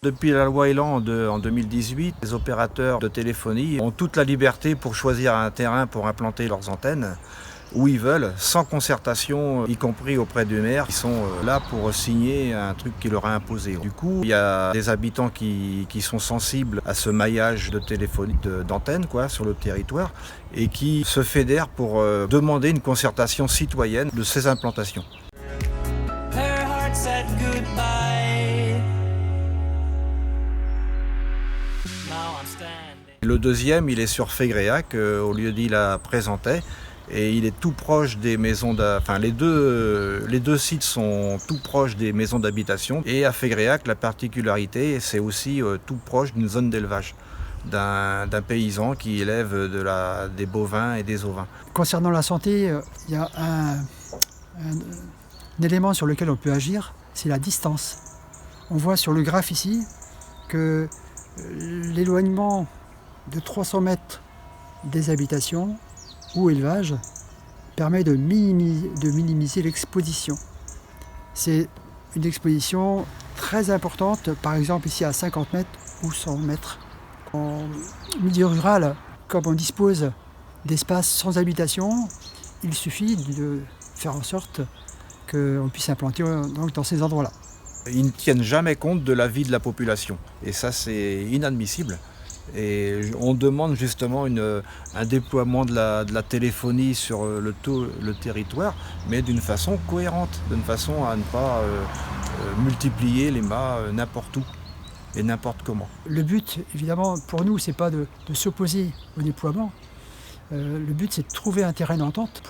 Depuis la loi Elan en 2018, les opérateurs de téléphonie ont toute la liberté pour choisir un terrain pour implanter leurs antennes où ils veulent, sans concertation, y compris auprès du maire, qui sont là pour signer un truc qui leur a imposé. Du coup, il y a des habitants qui sont sensibles à ce maillage de téléphonie, d'antennes sur le territoire, et qui se fédèrent pour demander une concertation citoyenne de ces implantations. Her heart said goodbye. Now I'm standing. Le deuxième, il est sur Fégréac, au lieu d'il la présentait. Et il est tout proche des maisons les deux sites sont tout proches des maisons d'habitation. Et à Fégréac, la particularité, c'est aussi tout proche d'une zone d'élevage, d'un paysan qui élève des bovins et des ovins. Concernant la santé, il y a un élément sur lequel on peut agir, c'est la distance. On voit sur le graphe ici que l'éloignement de 300 mètres des habitations ou élevage permet de minimiser l'exposition. C'est une exposition très importante, par exemple ici à 50 mètres ou 100 mètres. En milieu rural, comme on dispose d'espaces sans habitation, il suffit de faire en sorte qu'on puisse implanter dans ces endroits-là. Ils ne tiennent jamais compte de la vie de la population. Et ça, c'est inadmissible. Et on demande justement un déploiement de la téléphonie sur le territoire, mais d'une façon cohérente, d'une façon à ne pas multiplier les mâts n'importe où et n'importe comment. Le but, évidemment, pour nous, c'est pas de s'opposer au déploiement. Le but, c'est de trouver un terrain d'entente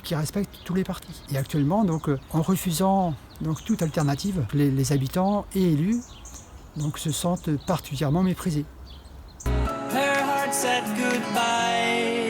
qui respecte tous les partis. Et actuellement, en refusant toute alternative, les habitants et élus se sentent particulièrement méprisés. Her heart said goodbye.